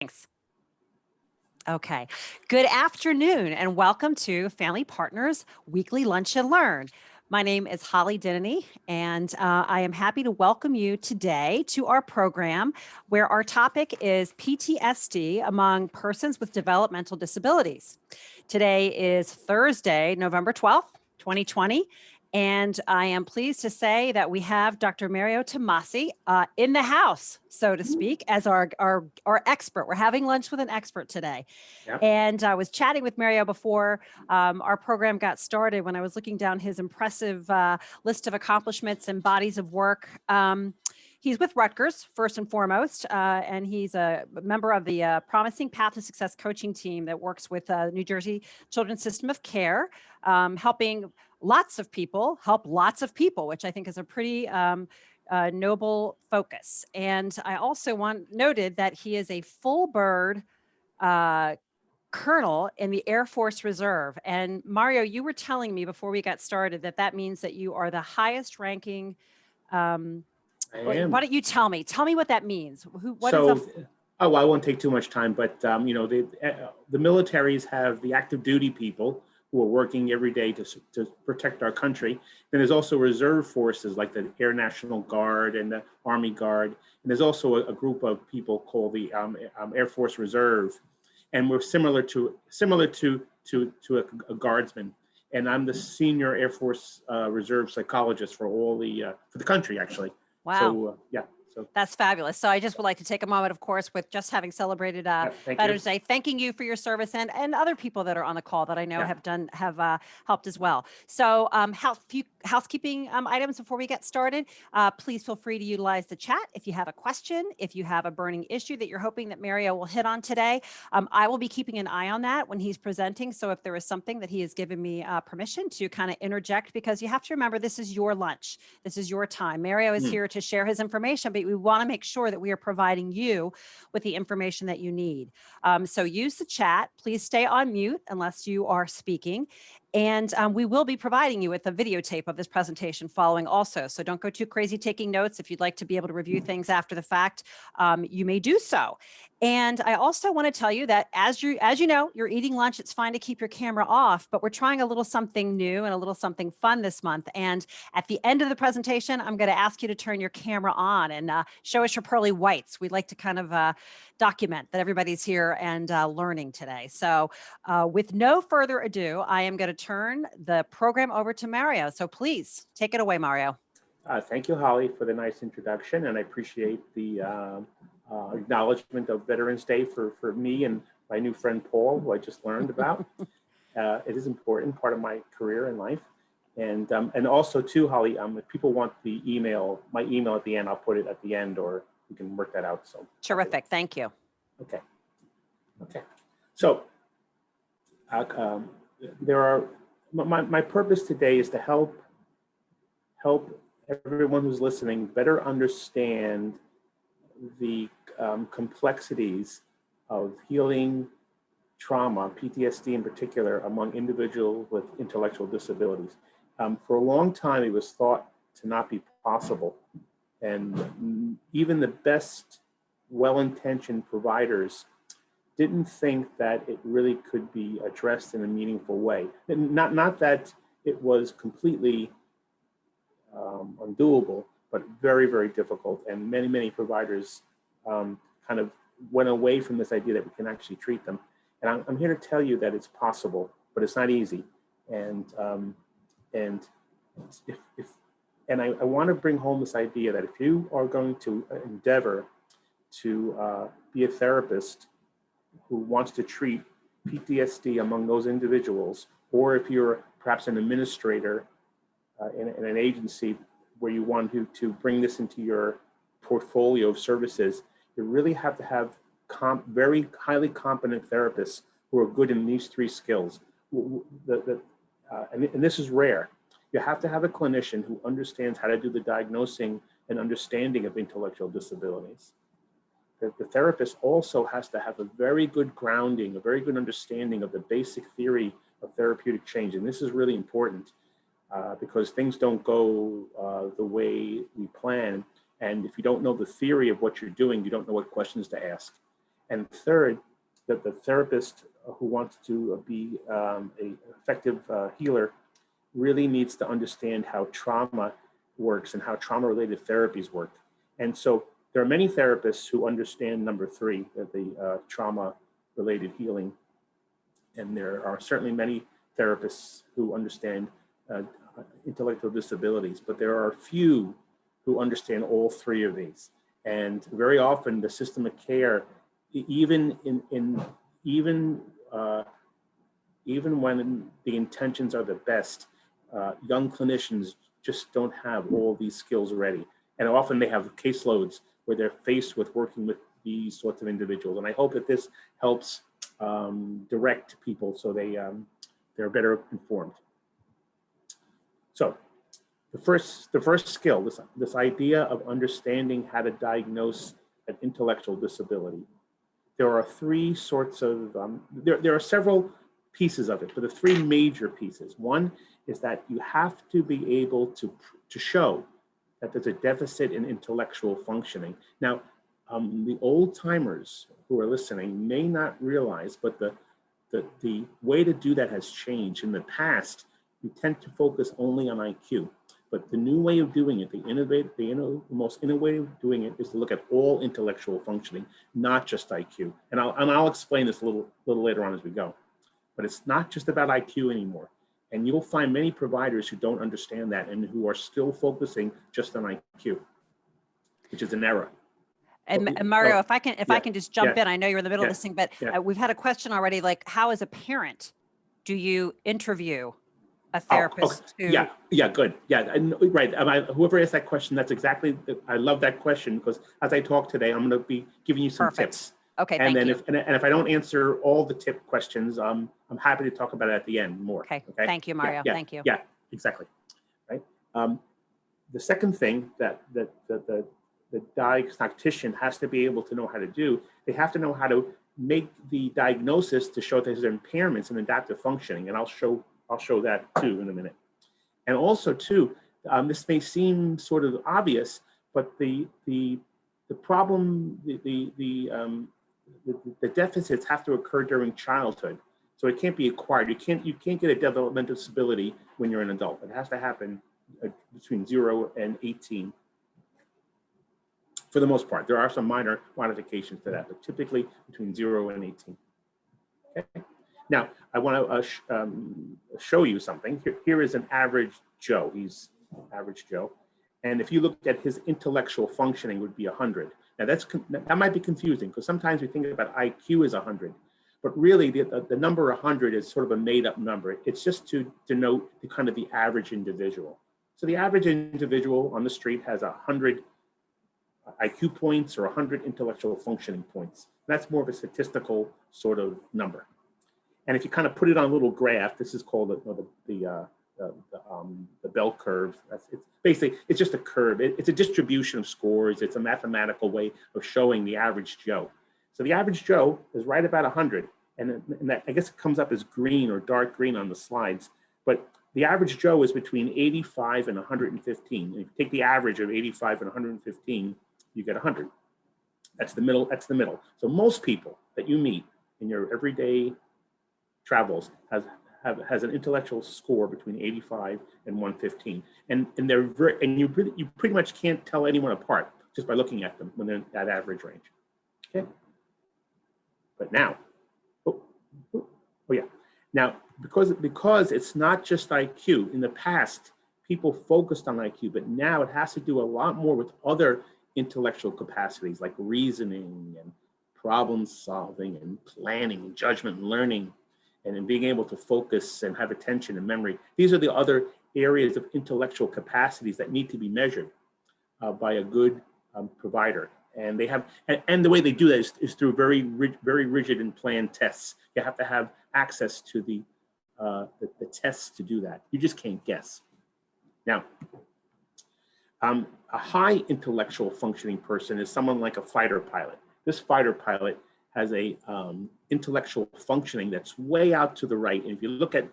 Thanks. Okay. Good afternoon and welcome to Family Partners Weekly Lunch and Learn. My name is Holly Dinnany, and I am happy to welcome you today to our program where our topic is PTSD among persons with developmental disabilities. Today is Thursday, November 12th, 2020. And I am pleased to say that we have Dr. Mario Tommasi in the house, so to speak, as our expert. We're having lunch with an expert today. Yep. And I was chatting with Mario before our program got started when I was looking down his impressive list of accomplishments and bodies of work. He's with Rutgers, first and foremost, and he's a member of the Promising Path to Success coaching team that works with New Jersey Children's System of Care, helping lots of people help lots of people, which I think is a pretty noble focus. And I also noted that he is a full bird colonel in the Air Force Reserve. And Mario, you were telling me before we got started that means that you are the highest ranking. I am. Why don't you tell me? Tell me what that means. I won't take too much time, but you know, the militaries have the active duty people who are working every day to protect our country. Then there's also reserve forces like the Air National Guard and the Army Guard. And there's also a group of people called the Air Force Reserve. And we're similar to a guardsman. And I'm the senior Air Force Reserve psychologist for the country, actually. Wow. So, yeah. So that's fabulous. So I just would like to take a moment, of course, with just having celebrated Veterans Day, thanking you for your service and other people that are on the call that I know have helped as well. So housekeeping items before we get started, please feel free to utilize the chat. If you have a question, if you have a burning issue that you're hoping that Mario will hit on today, I will be keeping an eye on that when he's presenting. So if there is something that he has given me permission to kind of interject, because you have to remember, this is your lunch. This is your time. Mario is here to share his information, but we want to make sure that we are providing you with the information that you need. So use the chat. Please stay on mute unless you are speaking. And we will be providing you with a videotape of this presentation following also. So don't go too crazy taking notes. If you'd like to be able to review things after the fact, you may do so. And I also want to tell you that as you know, you're eating lunch, it's fine to keep your camera off, but we're trying a little something new and a little something fun this month. And at the end of the presentation, I'm going to ask you to turn your camera on and show us your pearly whites. We'd like to kind of document that everybody's here and learning today. So with no further ado, I am going to turn the program over to Mario. So please take it away, Mario. Thank you, Holly, for the nice introduction. And I appreciate the acknowledgement of Veterans Day for me and my new friend, Paul, who I just learned about. It is important, part of my career and life. And also too, Holly, if people want the email, my email at the end, I'll put it at the end, or we can work that out. So terrific. Thank you. Okay. So my purpose today is to help everyone who's listening better understand the complexities of healing trauma, PTSD in particular, among individuals with intellectual disabilities. For a long time, it was thought to not be possible. And even the best well-intentioned providers didn't think that it really could be addressed in a meaningful way. And not that it was completely undoable, but very, very difficult. And many providers kind of went away from this idea that we can actually treat them. And I'm here to tell you that it's possible, but it's not easy. And I want to bring home this idea that if you are going to endeavor to be a therapist who wants to treat PTSD among those individuals, or if you're perhaps an administrator in an agency where you want to bring this into your portfolio of services, you really have to have very highly competent therapists who are good in these three skills. And this is rare. You have to have a clinician who understands how to do the diagnosing and understanding of intellectual disabilities. The therapist also has to have a very good grounding, a very good understanding of the basic theory of therapeutic change. And this is really important because things don't go the way we plan. And if you don't know the theory of what you're doing, you don't know what questions to ask. And third, that the therapist who wants to be an effective healer really needs to understand how trauma works and how trauma-related therapies work. And so there are many therapists who understand number three, the trauma-related healing. And there are certainly many therapists who understand intellectual disabilities, but there are few who understand all three of these. And very often the system of care, even when the intentions are the best, young clinicians just don't have all these skills ready. And often they have caseloads where they're faced with working with these sorts of individuals. And I hope that this helps direct people so they're better informed. So the first skill, this idea of understanding how to diagnose an intellectual disability. There are three sorts of, there are several pieces of it, but the three major pieces. One is that you have to be able to show that there's a deficit in intellectual functioning. Now, the old timers who are listening may not realize, but the way to do that has changed. In the past, you tend to focus only on IQ, but the new way of doing it, the most innovative way of doing it is to look at all intellectual functioning, not just IQ. And I'll explain this a little later on as we go. But it's not just about IQ anymore. And you'll find many providers who don't understand that and who are still focusing just on IQ, which is an error. And Mario, if I can just jump in, I know you're in the middle of this thing, but we've had a question already, like, how as a parent do you interview a therapist who? Yeah, good. Yeah, right. Whoever asked that question, that's exactly, I love that question, because as I talk today, I'm going to be giving you some tips. Okay, and thank then you. If I don't answer all the tip questions, I'm happy to talk about it at the end more. Okay. Thank you, Mario. Thank you. Yeah, exactly. Right. The second thing that the diagnostician has to be able to know how to do, they have to know how to make the diagnosis to show that there's impairments in adaptive functioning, and I'll show that too in a minute. And also too, this may seem sort of obvious, but the problem, the deficits have to occur during childhood, so it can't be acquired. You can't get a developmental disability when you're an adult. It has to happen between 0 and 18. For the most part, there are some minor modifications to that, but typically between 0 and 18. Okay. Now, I want to show you something. Here is an average Joe. He's average Joe. And if you look at his intellectual functioning, would be 100. Now that might be confusing, because sometimes we think about IQ as 100, but really the number 100 is sort of a made up number. It's just to denote the kind of the average individual. So the average individual on the street has 100 IQ points or 100 intellectual functioning points. That's more of a statistical sort of number. And if you kind of put it on a little graph, this is called the bell curve. It's basically, it's just a curve. It's a distribution of scores. It's a mathematical way of showing the average Joe. So the average Joe is right about 100. And that, I guess it comes up as green or dark green on the slides. But the average Joe is between 85 and 115. And if you take the average of 85 and 115, you get 100. That's the middle. That's the middle. So most people that you meet in your everyday travels has an intellectual score between 85 and 115, and you pretty much can't tell anyone apart just by looking at them when they're in that average range. Okay. But now, now because it's not just IQ. In the past, people focused on IQ, but now it has to do a lot more with other intellectual capacities like reasoning and problem solving and planning and judgment and learning, and in being able to focus and have attention and memory. These are the other areas of intellectual capacities that need to be measured by a good provider. And they have, and the way they do that is through very rigid and planned tests. You have to have access to the tests to do that. You just can't guess. Now, a high intellectual functioning person is someone like a fighter pilot. This fighter pilot has a intellectual functioning that's way out to the right. And if you look at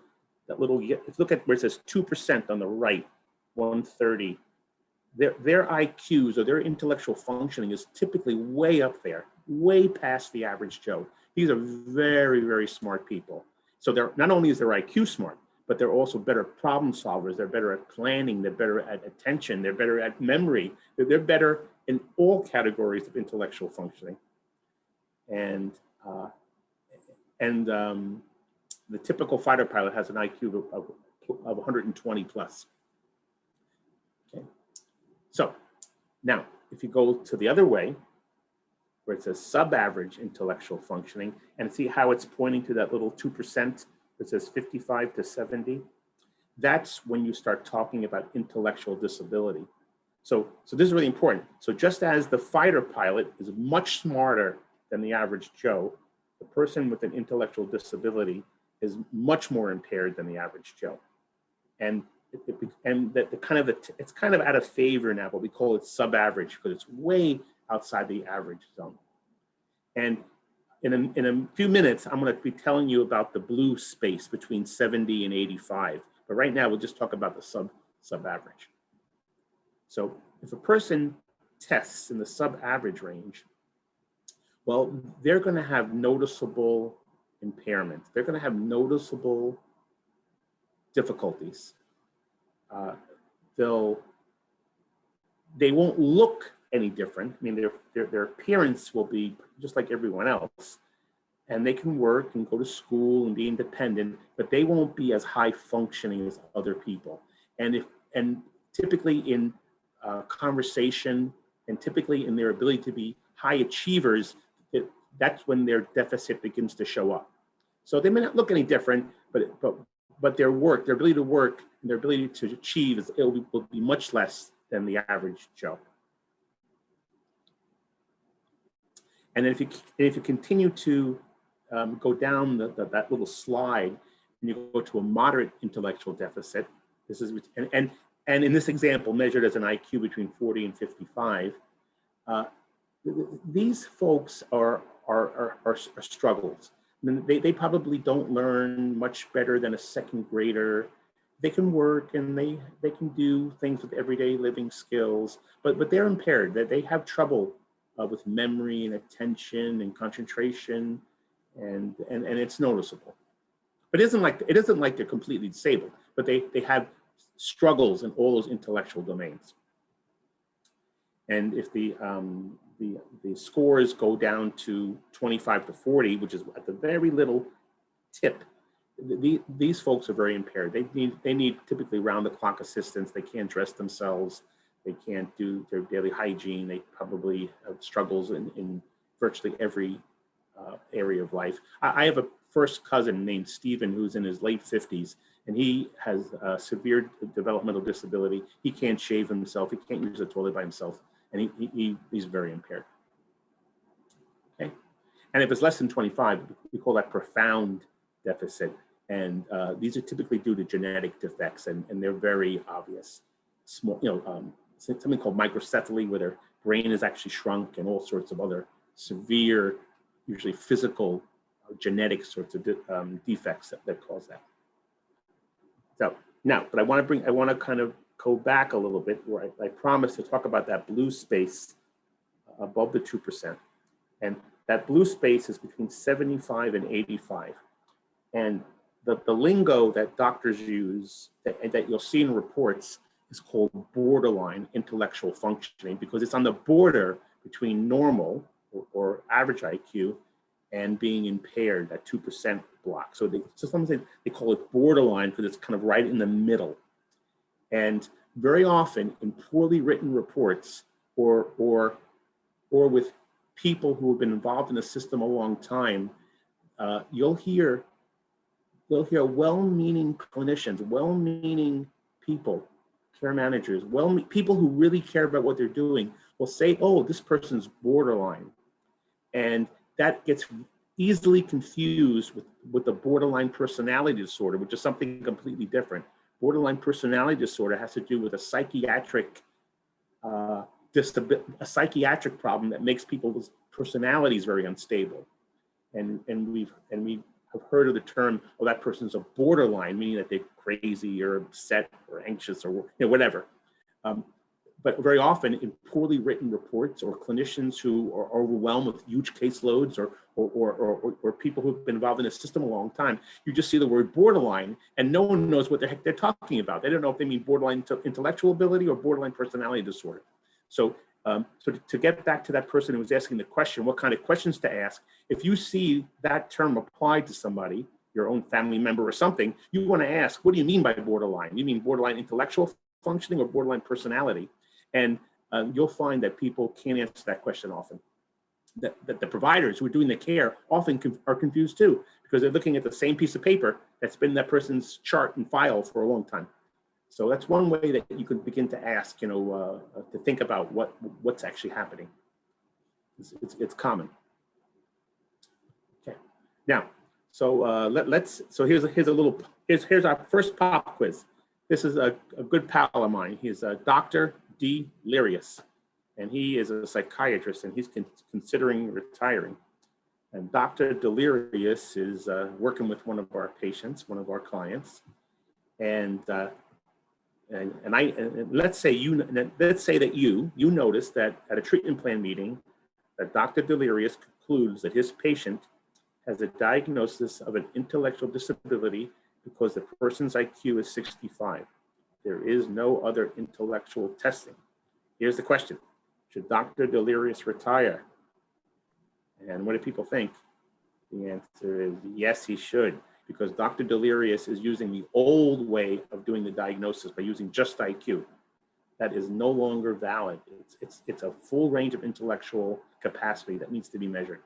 that little, if you look at where it says 2% on the right, 130, their IQs or their intellectual functioning is typically way up there, way past the average Joe. These are very, very smart people. So they're not only is their IQ smart, but they're also better problem solvers. They're better at planning. They're better at attention. They're better at memory. They're better in all categories of intellectual functioning. And the typical fighter pilot has an IQ of 120 plus. Okay. So now, if you go to the other way, where it says sub-average intellectual functioning, and see how it's pointing to that little 2% that says 55 to 70, that's when you start talking about intellectual disability. So this is really important. So just as the fighter pilot is much smarter than the average Joe, the person with an intellectual disability is much more impaired than the average Joe. And it's kind of out of favor now, but we call it sub-average because it's way outside the average zone. And in a few minutes, I'm going to be telling you about the blue space between 70 and 85. But right now, we'll just talk about the sub-average. So if a person tests in the sub-average range, well, they're going to have noticeable impairment. They're going to have noticeable difficulties. They won't look any different. I mean, their appearance will be just like everyone else, and they can work and go to school and be independent, but they won't be as high functioning as other people. And typically in conversation and typically in their ability to be high achievers, that's when their deficit begins to show up. So they may not look any different, but their work, their ability to work and their ability to achieve will be much less than the average Joe. And then if you continue to go down that little slide and you go to a moderate intellectual deficit, this is and in this example measured as an IQ between 40 and 55, these folks are struggles. I mean, they probably don't learn much better than a second grader. They can work and they can do things with everyday living skills, but they're impaired. That they have trouble with memory and attention and concentration, and it's noticeable. But it isn't like they're completely disabled, but they have struggles in all those intellectual domains. And if the scores go down to 25 to 40, which is at the very little tip, these folks are very impaired. They need typically round-the-clock assistance. They can't dress themselves. They can't do their daily hygiene. They probably have struggles in virtually every area of life. I have a first cousin named Stephen who's in his late 50s, and he has a severe developmental disability. He can't shave himself. He can't use the toilet by himself, and he's very impaired. Okay, and if it's less than 25, we call that profound deficit, and these are typically due to genetic defects, and they're very obvious. Small, something called microcephaly, where their brain is actually shrunk, and all sorts of other severe, usually physical, genetic sorts of defects that cause that. So now, but I want to kind of go back a little bit, where I promised to talk about that blue space above the 2%. And that blue space is between 75 and 85. And the lingo that doctors use that you'll see in reports is called borderline intellectual functioning, because it's on the border between normal or average IQ and being impaired, that 2% block. So they call it borderline because it's kind of right in the middle. And very often in poorly written reports or with people who have been involved in the system a long time, you'll hear well-meaning clinicians, well-meaning people, care managers, people who really care about what they're doing will say, oh, this person's borderline. And that gets easily confused with the borderline personality disorder, which is something completely different. Borderline personality disorder has to do with a psychiatric problem that makes people's personalities very unstable. And we have heard of the term, oh, that person's a borderline, meaning that they're crazy or upset or anxious or whatever. but very often in poorly written reports or clinicians who are overwhelmed with huge caseloads or people who've been involved in the system a long time, you just see the word borderline and no one knows what the heck they're talking about. They don't know if they mean borderline intellectual ability or borderline personality disorder. So, to get back to that person who was asking the question, what kind of questions to ask, if you see that term applied to somebody, your own family member or something, you want to ask, what do you mean by borderline? You mean borderline intellectual functioning or borderline personality? And you'll find that people can't answer that question often. That the providers who are doing the care often are confused too, because they're looking at the same piece of paper that's been in that person's chart and file for a long time. So that's one way that you can begin to ask, to think about what's actually happening. It's common. Okay, now, so here's our first pop quiz. This is a good pal of mine. He's Dr. D. Lerious, and he is a psychiatrist, and he's considering retiring. And Dr. Delirious is working with one of our patients, one of our clients, and let's say that you notice that at a treatment plan meeting, that Dr. Delirious concludes that his patient has a diagnosis of an intellectual disability because the person's IQ is 65. There is no other intellectual testing. Here's the question: should Dr. Delirious retire? And what do people think? The answer is yes, he should, because Dr. Delirious is using the old way of doing the diagnosis by using just IQ. That is no longer valid. It's a full range of intellectual capacity that needs to be measured.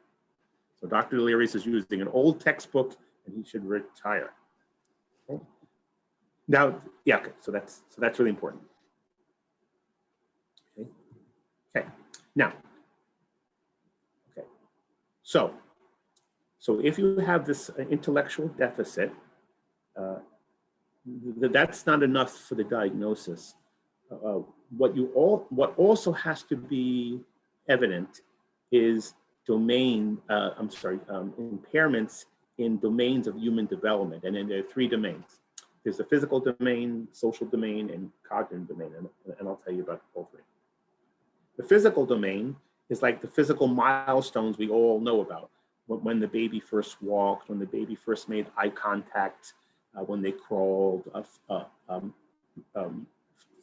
So Dr. Delirious is using an old textbook, and he should retire. Okay. Now, yeah, okay, so that's really important. Okay, now, okay, so if you have this intellectual deficit, that's not enough for the diagnosis. What also has to be evident is impairments in domains of human development, and then there are three domains. There's the physical domain, social domain, and cognitive domain, and I'll tell you about all three. The physical domain is like the physical milestones we all know about. When the baby first walked, when the baby first made eye contact, when they crawled,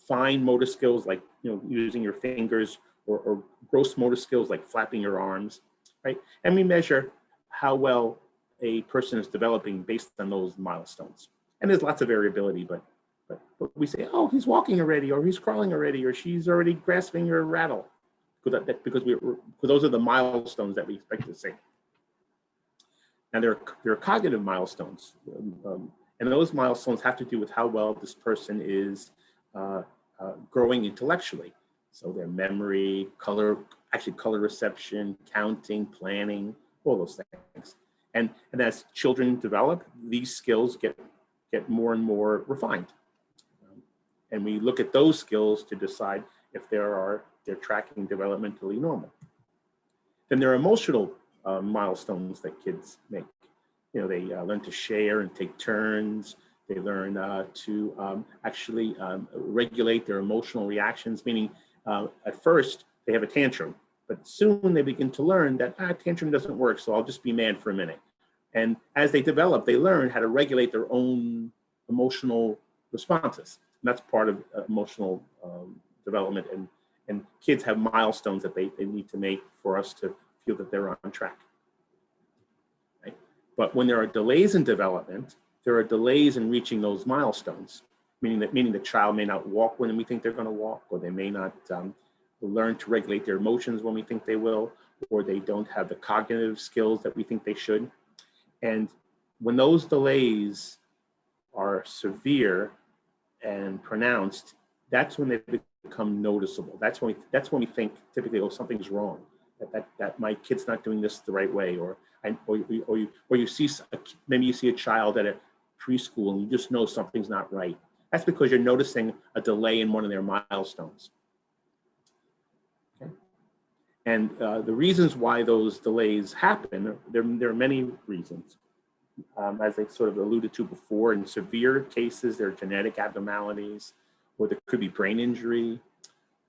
fine motor skills like using your fingers, or gross motor skills like flapping your arms, right? And we measure how well a person is developing based on those milestones. And there's lots of variability, but we say, oh, he's walking already, or he's crawling already, or she's already grasping your rattle, because those are the milestones that we expect to see. Now there are cognitive milestones, and those milestones have to do with how well this person is growing intellectually. So their memory, color reception, counting, planning, all those things. And as children develop, these skills get more and more refined. And we look at those skills to decide if they're tracking developmentally normal. Then there are emotional milestones that kids make. They learn to share and take turns. They learn to actually regulate their emotional reactions, meaning at first they have a tantrum, but soon they begin to learn that tantrum doesn't work, so I'll just be mad for a minute. And as they develop, they learn how to regulate their own emotional responses. And that's part of emotional development. And kids have milestones that they need to make for us to feel that they're on track. Right? But when there are delays in development, there are delays in reaching those milestones, meaning the child may not walk when we think they're going to walk, or they may not learn to regulate their emotions when we think they will, or they don't have the cognitive skills that we think they should. And when those delays are severe and pronounced, that's when they become noticeable. That's when we think typically, oh, something's wrong. That my kid's not doing this the right way, or you see maybe you see a child at a preschool and you just know something's not right. That's because you're noticing a delay in one of their milestones. Okay. And the reasons why those delays happen, there are many reasons. As I sort of alluded to before, in severe cases, there are genetic abnormalities, or there could be brain injury,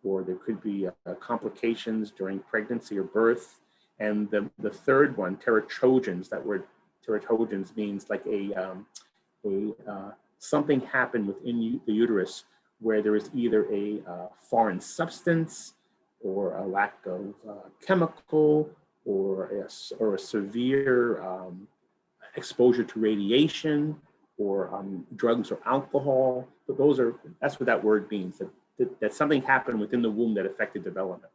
or there could be complications during pregnancy or birth. And the third one, Teratogens, that word Teratogens means like something happened within the uterus where there is either a foreign substance or a lack of chemical or a severe exposure to radiation or drugs or alcohol. But that's what that word means, that something happened within the womb that affected development.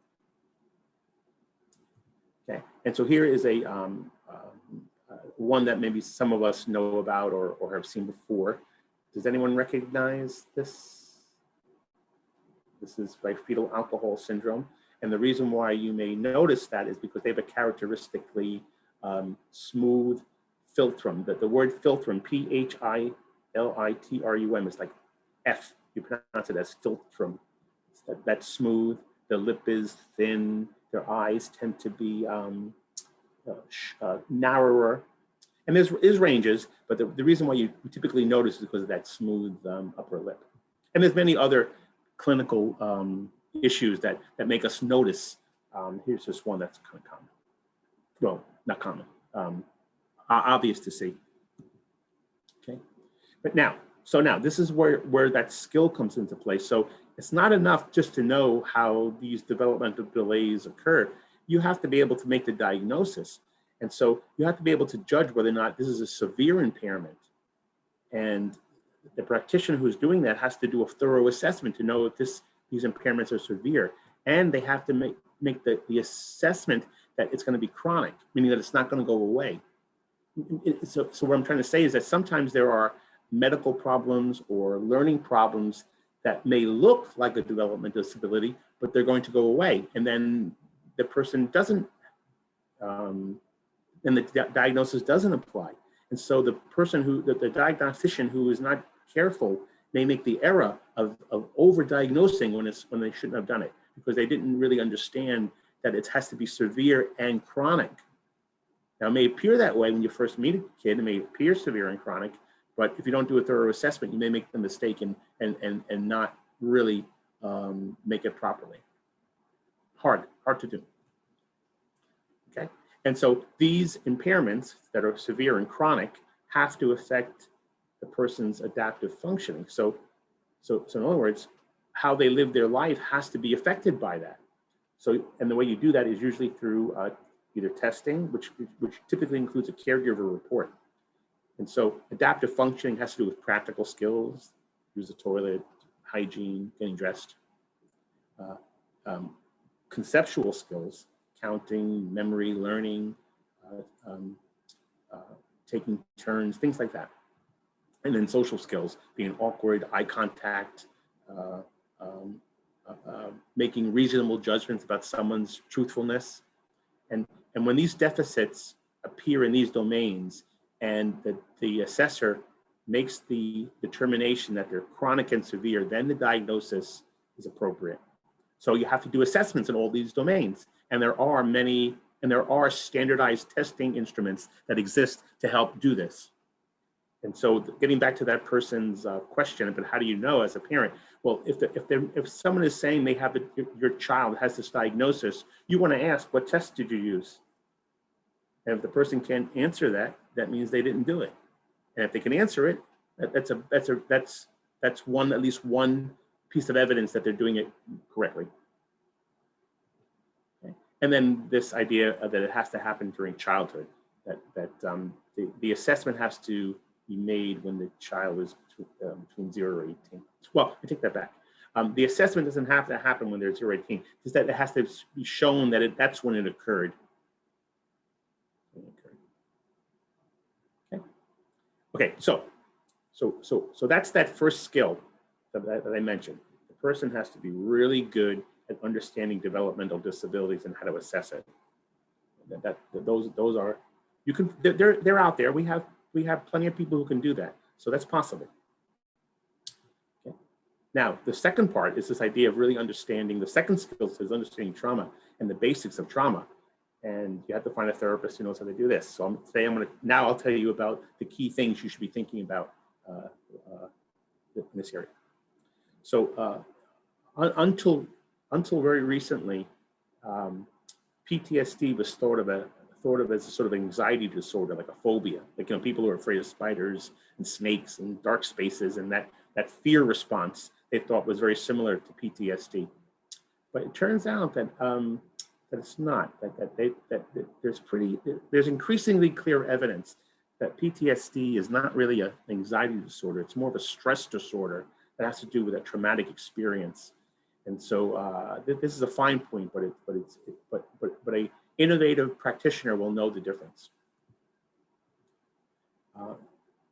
Okay, and so here is a one that maybe some of us know about or have seen before. Does anyone recognize this? This is fetal alcohol syndrome. And the reason why you may notice that is because they have a characteristically smooth philtrum. The word philtrum, Philitrum, is like F. You pronounce it as philtrum. That's smooth. The lip is thin. Their eyes tend to be narrower. And there's ranges, but the reason why you typically notice is because of that smooth upper lip. And there's many other clinical issues that make us notice. Here's just one that's kind of common. Well, not common, obvious to see. Okay, but now this is where that skill comes into play. So it's not enough just to know how these developmental delays occur. You have to be able to make the diagnosis. And so you have to be able to judge whether or not this is a severe impairment. And the practitioner who's doing that has to do a thorough assessment to know if these impairments are severe. And they have to make the assessment that it's going to be chronic, meaning that it's not going to go away. So what I'm trying to say is that sometimes there are medical problems or learning problems that may look like a developmental disability, but they're going to go away. And then the person doesn't, and the diagnosis doesn't apply. And so the person the diagnostician who is not careful may make the error of over-diagnosing when they shouldn't have done it, because they didn't really understand that it has to be severe and chronic. Now, it may appear that way when you first meet a kid, it may appear severe and chronic, but if you don't do a thorough assessment, you may make the mistake and not really make it properly. Hard to do, okay? And so these impairments that are severe and chronic have to affect the person's adaptive functioning. So in other words, how they live their life has to be affected by that. So, and the way you do that is usually through either testing, which typically includes a caregiver report. And so adaptive functioning has to do with practical skills, use the toilet, hygiene, getting dressed. Conceptual skills, counting, memory, learning, taking turns, things like that. And then social skills, being awkward, eye contact, making reasonable judgments about someone's truthfulness. And when these deficits appear in these domains and the assessor makes the determination that they're chronic and severe, then the diagnosis is appropriate. So you have to do assessments in all these domains. And there are standardized testing instruments that exist to help do this. And so getting back to that person's question about how do you know as a parent? Well, if someone is saying they have your child has this diagnosis, you want to ask, what test did you use? And if the person can't answer that, that means they didn't do it. And if they can answer it, that's at least one piece of evidence that they're doing it correctly. Okay. And then this idea that it has to happen during childhood, that the assessment has to be made when the child is between 0 and 18. Well, I take that back. The assessment doesn't have to happen when they're 0 to 18. It's that it has to be shown that that's when it occurred. Okay, so that's that first skill that I mentioned. The person has to be really good at understanding developmental disabilities and how to assess it. Those are, they're out there. We have plenty of people who can do that, so that's possible. Okay. Now, the second part is this idea of really understanding. The second skill is understanding trauma and the basics of trauma. And you have to find a therapist who knows how to do this. So now I'll tell you about the key things you should be thinking about in this area. So until until very recently, PTSD was thought of as a sort of anxiety disorder, like a phobia. Like, you know, people who are afraid of spiders and snakes and dark spaces, and that fear response they thought was very similar to PTSD. But it turns out that that it's not. That there's increasingly clear evidence that PTSD is not really an anxiety disorder. It's more of a stress disorder that has to do with a traumatic experience. And so this is a fine point, but a innovative practitioner will know the difference.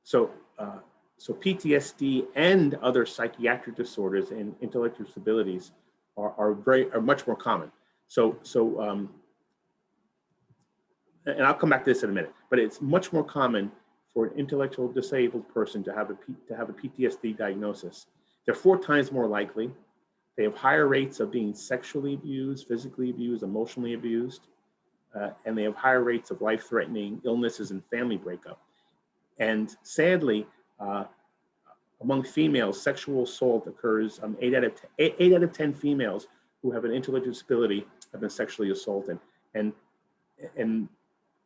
So PTSD and other psychiatric disorders and intellectual disabilities are much more common. And I'll come back to this in a minute, but it's much more common for an intellectually disabled person to have a PTSD diagnosis. They're 4 times more likely. They have higher rates of being sexually abused, physically abused, emotionally abused, and they have higher rates of life-threatening illnesses and family breakup. And sadly, among females, sexual assault occurs. 8 out of 10 females who have an intellectual disability have been sexually assaulted. And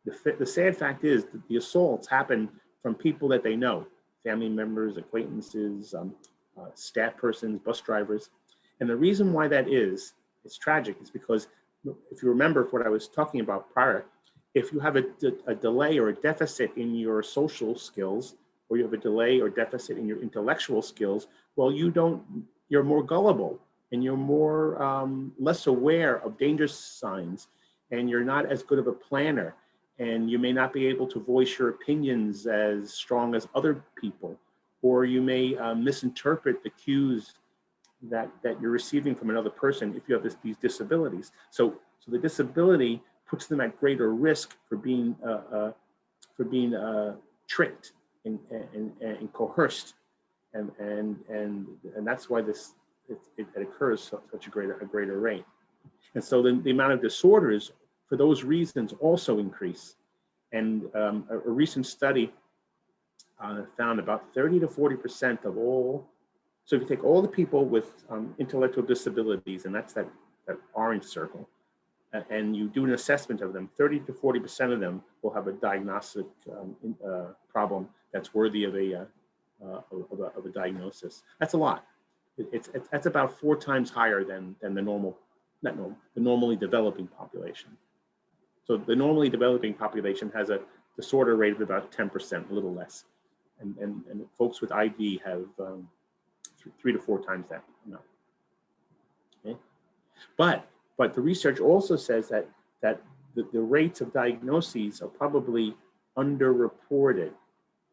the sad fact is that the assaults happen from people that they know, family members, acquaintances, staff persons, bus drivers. And the reason why that is, it's tragic, is because if you remember what I was talking about prior, if you have a delay or a deficit in your social skills, or you have a delay or deficit in your intellectual skills, well, you're more gullible and you're more less aware of danger signs, and you're not as good of a planner, and you may not be able to voice your opinions as strong as other people, or you may misinterpret the cues that you're receiving from another person if you have these disabilities. So the disability puts them at greater risk for being tricked and coerced, and that's why it occurs such a greater rate. And so the amount of disorders for those reasons also increase. And a recent study found about 30 to 40% of all. So if you take all the people with intellectual disabilities, and that's that orange circle, and you do an assessment of them, 30 to 40% of them will have a diagnostic problem that's worthy of a diagnosis. That's a lot. That's about 4 times higher than the normally developing population. So the normally developing population has a disorder rate of about 10%, a little less, and folks with ID have 3 to 4 times that amount. Okay? But the research also says that the rates of diagnoses are probably underreported,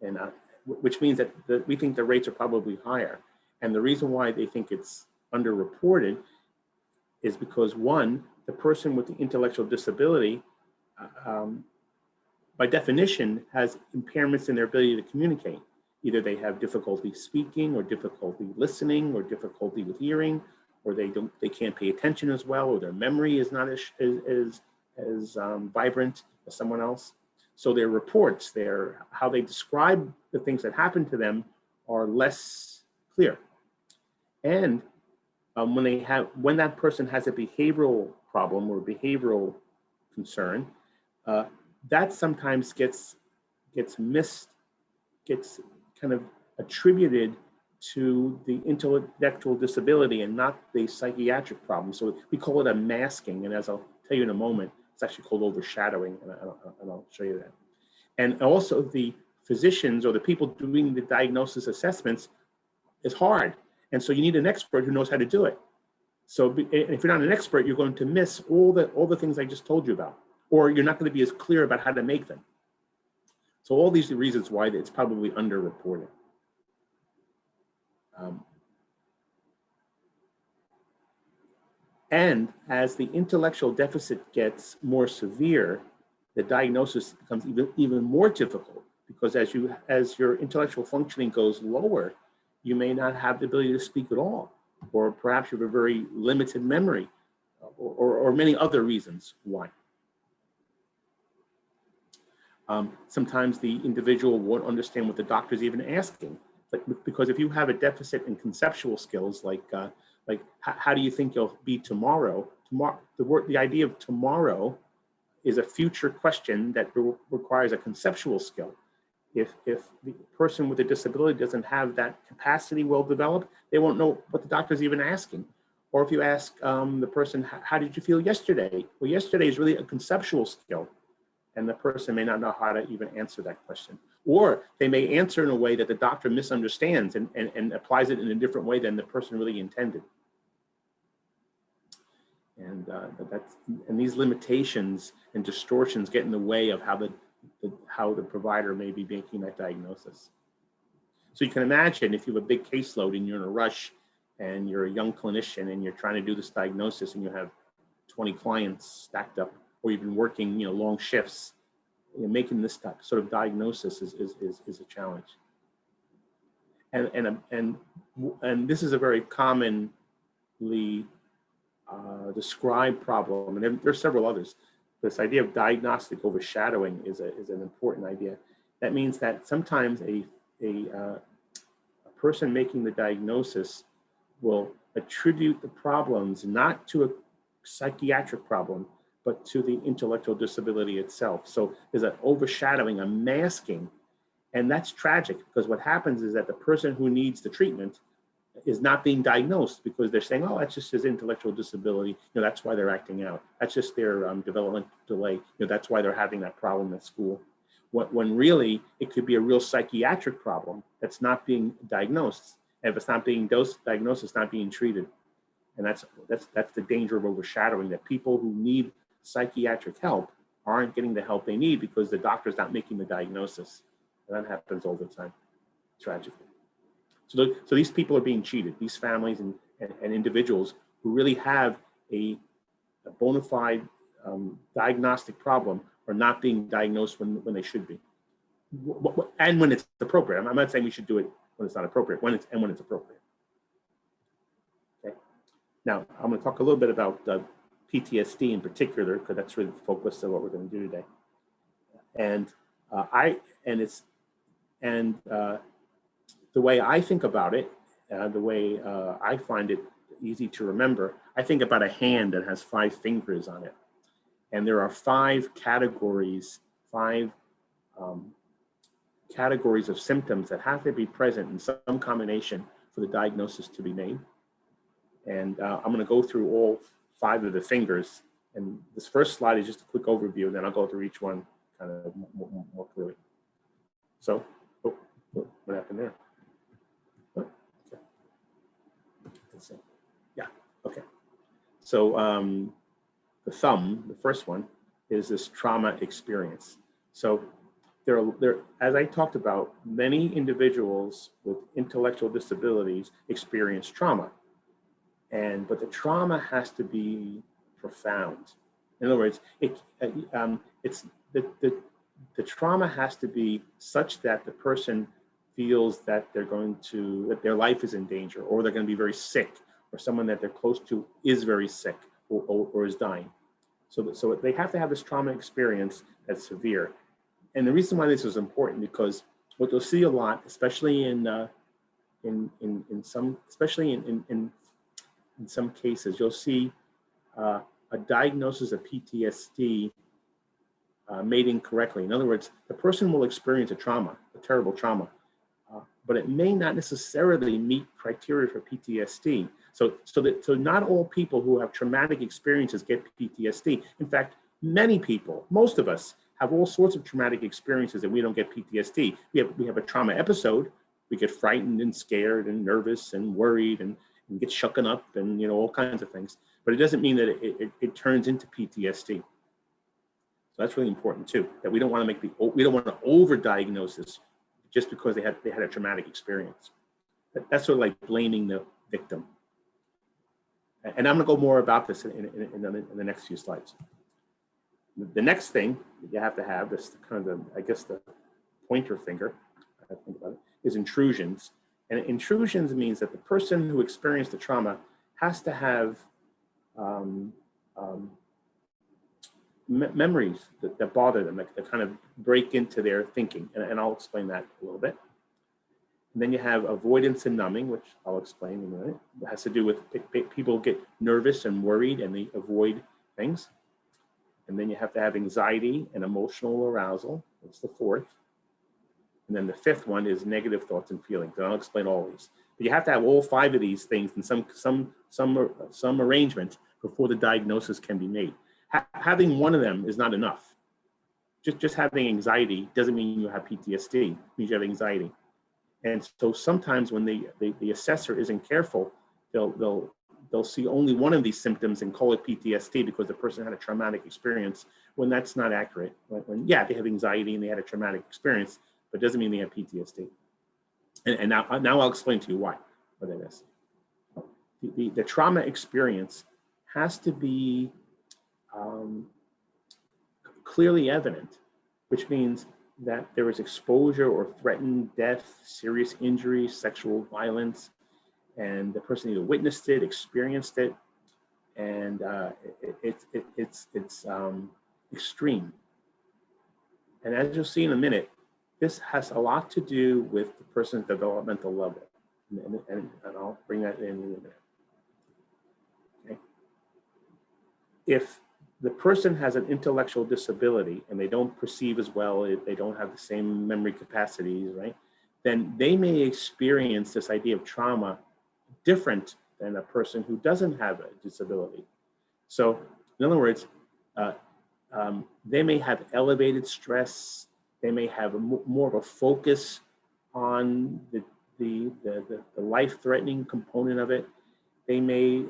and which means that we think the rates are probably higher. And the reason why they think it's underreported is because, one, the person with the intellectual disability, by definition, has impairments in their ability to communicate. Either they have difficulty speaking, or difficulty listening, or difficulty with hearing, or they can't pay attention as well, or their memory is not as vibrant as someone else. So their reports, how they describe the things that happen to them are less clear. And when that person has a behavioral problem or behavioral concern, that sometimes gets kind of attributed to the intellectual disability and not the psychiatric problem. So we call it a masking, and as I'll tell you in a moment, it's actually called overshadowing, and I'll show you that. And also the physicians or the people doing the diagnosis assessments is hard. And so you need an expert who knows how to do it. So if you're not an expert, you're going to miss all the things I just told you about, or you're not going to be as clear about how to make them. So all these are reasons why it's probably underreported. And as the intellectual deficit gets more severe, the diagnosis becomes even more difficult, because as your intellectual functioning goes lower, you may not have the ability to speak at all, or perhaps you have a very limited memory, or many other reasons why. Sometimes the individual won't understand what the doctor's even asking, because if you have a deficit in conceptual skills, like like, how do you think you'll be tomorrow? The idea of tomorrow is a future question that requires a conceptual skill. If the person with a disability doesn't have that capacity well developed, they won't know what the doctor's even asking. Or if you ask the person, how did you feel yesterday? Well, yesterday is really a conceptual skill, and the person may not know how to even answer that question. Or they may answer in a way that the doctor misunderstands and applies it in a different way than the person really intended. And these limitations and distortions get in the way of how the provider may be making that diagnosis. So you can imagine if you have a big caseload and you're in a rush and you're a young clinician and you're trying to do this diagnosis and you have 20 clients stacked up, or you've been working long shifts, making this sort of diagnosis is a challenge. And this is a very commonly described problem, and there are several others. This idea of diagnostic overshadowing is an important idea. That means that sometimes a person making the diagnosis will attribute the problems not to a psychiatric problem, but to the intellectual disability itself. So there's an overshadowing, a masking, and that's tragic, because what happens is that the person who needs the treatment is not being diagnosed because they're saying, oh, that's just his intellectual disability. That's why they're acting out. That's just their developmental delay. that's why they're having that problem at school. When really it could be a real psychiatric problem that's not being diagnosed. And if it's not being diagnosed, it's not being treated. And that's the danger of overshadowing, that people who need psychiatric help aren't getting the help they need because the doctor's not making the diagnosis. And that happens all the time, tragically. So these people are being cheated, these families and individuals who really have a bona fide diagnostic problem are not being diagnosed when they should be. And when it's appropriate. I'm not saying we should do it when it's not appropriate, when it's appropriate. Okay. Now, I'm going to talk a little bit about PTSD in particular, because that's really the focus of what we're going to do today. The way I think about it, the way I find it easy to remember, I think about a hand that has 5 fingers on it. And there are 5 categories, 5 categories of symptoms that have to be present in some combination for the diagnosis to be made. And I'm going to go through all 5 of the fingers. And this first slide is just a quick overview, and then I'll go through each one kind of more clearly. So, what happened there? Yeah, okay. So the thumb, the first one, is this trauma experience. So as I talked about, many individuals with intellectual disabilities experience trauma. But the trauma has to be profound. In other words, the trauma has to be such that the person feels that that their life is in danger, or they're going to be very sick, or someone that they're close to is very sick or is dying. So they have to have this trauma experience that's severe. And the reason why this is important, because what you'll see a lot, especially in some cases, you'll see a diagnosis of PTSD made incorrectly. In other words, the person will experience a trauma, a terrible trauma, but it may not necessarily meet criteria for PTSD. So not all people who have traumatic experiences get PTSD. In fact, many people, most of us, have all sorts of traumatic experiences and we don't get PTSD. We have a trauma episode. We get frightened and scared and nervous and worried and get shooken up and all kinds of things. But it doesn't mean that it turns into PTSD. So that's really important too. That we don't want to overdiagnose this just because they had a traumatic experience. That's sort of like blaming the victim. And I'm going to go more about this in the next few slides. The next thing that you have to have, this kind of the pointer finger, I think about it, is intrusions. And intrusions means that the person who experienced the trauma has to have memories that bother them, that kind of break into their thinking. And I'll explain that a little bit. And then you have avoidance and numbing, which I'll explain in a minute. It has to do with people get nervous and worried and they avoid things. And then you have to have anxiety and emotional arousal. That's the fourth. And then the fifth one is negative thoughts and feelings. And I'll explain all these. But you have to have all five of these things in some arrangement before the diagnosis can be made. Having one of them is not enough. Just having anxiety doesn't mean you have PTSD. It means you have anxiety. And so sometimes when the assessor isn't careful, they'll see only one of these symptoms and call it PTSD because the person had a traumatic experience, when that's not accurate. When yeah, they have anxiety and they had a traumatic experience, but it doesn't mean they have PTSD. And now I'll explain to you why, what that is. The trauma experience has to be clearly evident, which means that there was exposure or threatened death, serious injury, sexual violence, and the person either witnessed it, experienced it, and it's extreme. And as you'll see in a minute, this has a lot to do with the person's developmental level, and I'll bring that in a minute. Okay. If the person has an intellectual disability and they don't perceive as well, they don't have the same memory capacities, right? Then they may experience this idea of trauma different than a person who doesn't have a disability. So in other words, they may have elevated stress. They may have more of a focus on the life-threatening component of it. They may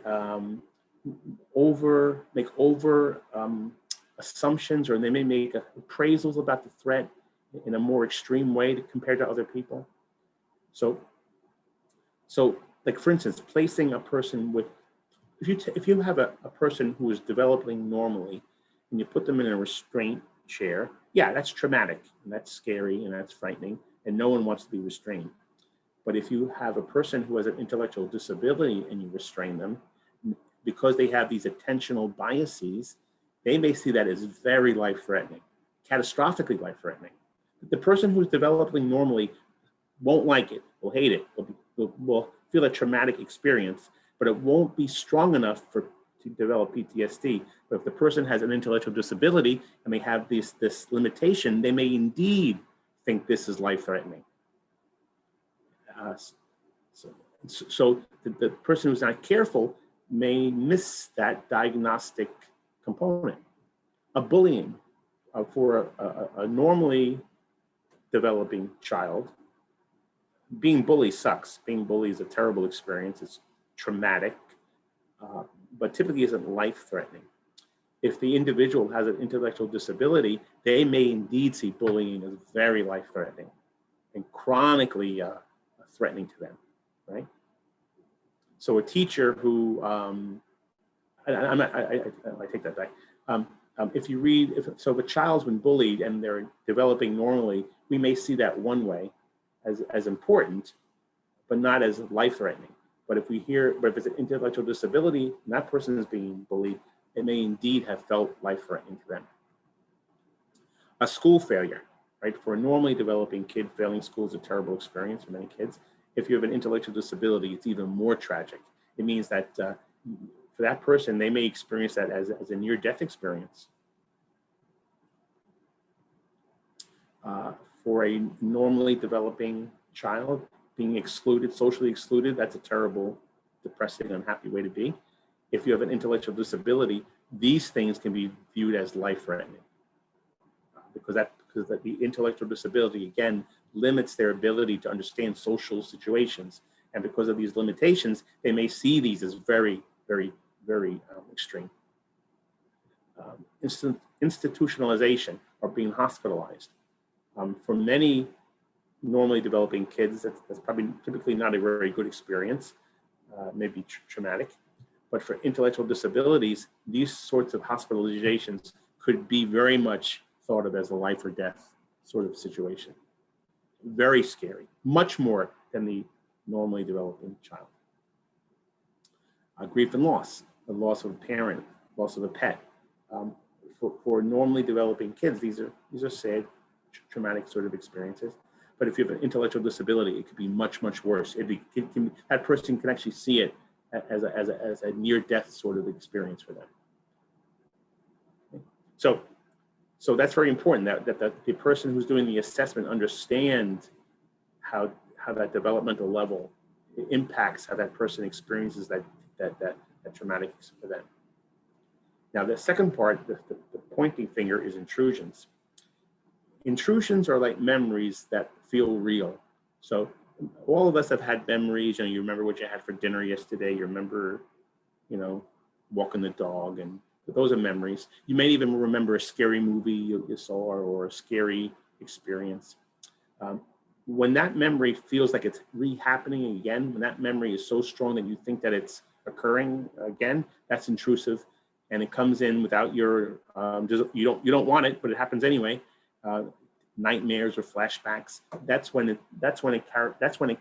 make over assumptions, or they may make appraisals about the threat in a more extreme way compared to other people. So like for instance, placing a person with, if you have a person who is developing normally and you put them in a restraint chair, yeah, that's traumatic and that's scary and that's frightening and no one wants to be restrained. But if you have a person who has an intellectual disability and you restrain them, because they have these attentional biases, they may see that as very life-threatening, catastrophically life-threatening. The person who's developing normally won't like it, will hate it, will feel a traumatic experience, but it won't be strong enough to develop PTSD. But if the person has an intellectual disability and they have this limitation, they may indeed think this is life-threatening. So the person who's not careful may miss that diagnostic component. A bullying for a normally developing child, being bullied sucks. Being bullied is a terrible experience. It's traumatic, but typically isn't life-threatening. If the individual has an intellectual disability, they may indeed see bullying as very life-threatening and chronically threatening to them, right? So a teacher who, I take that back. If you read, if a child's been bullied and they're developing normally, we may see that one way as important, but not as life-threatening. But if it's an intellectual disability and that person is being bullied, it may indeed have felt life-threatening to them. A school failure, right? For a normally developing kid, failing school is a terrible experience for many kids. If you have an intellectual disability, it's even more tragic. It means that for that person, they may experience that as a near-death experience. For a normally developing child, being excluded, socially excluded, that's a terrible, depressing, unhappy way to be. If you have an intellectual disability, these things can be viewed as life-threatening because the intellectual disability, again, limits their ability to understand social situations. And because of these limitations, they may see these as very, very, very extreme. Institutionalization or being hospitalized. For many normally developing kids, that's probably typically not a very good experience, maybe traumatic. But for intellectual disabilities, these sorts of hospitalizations could be very much thought of as a life or death sort of situation. Very scary, much more than the normally developing child. Grief and loss, the loss of a parent, loss of a pet. For normally developing kids, these are sad, traumatic sort of experiences. But if you have an intellectual disability, it could be much, much worse. That person can actually see it as a near-death sort of experience for them. So that's very important that the person who's doing the assessment understand how that developmental level impacts how that person experiences that traumatic event. Now, the second part, the pointing finger, is intrusions. Intrusions are like memories that feel real. So all of us have had memories. You remember what you had for dinner yesterday. You remember, walking the dog, and those are memories. You may even remember a scary movie you saw or a scary experience. When that memory feels like it's re-happening again, when that memory is so strong that you think that it's occurring again, that's intrusive, and it comes in without your, you don't want it, but it happens anyway. Nightmares or flashbacks. That's when it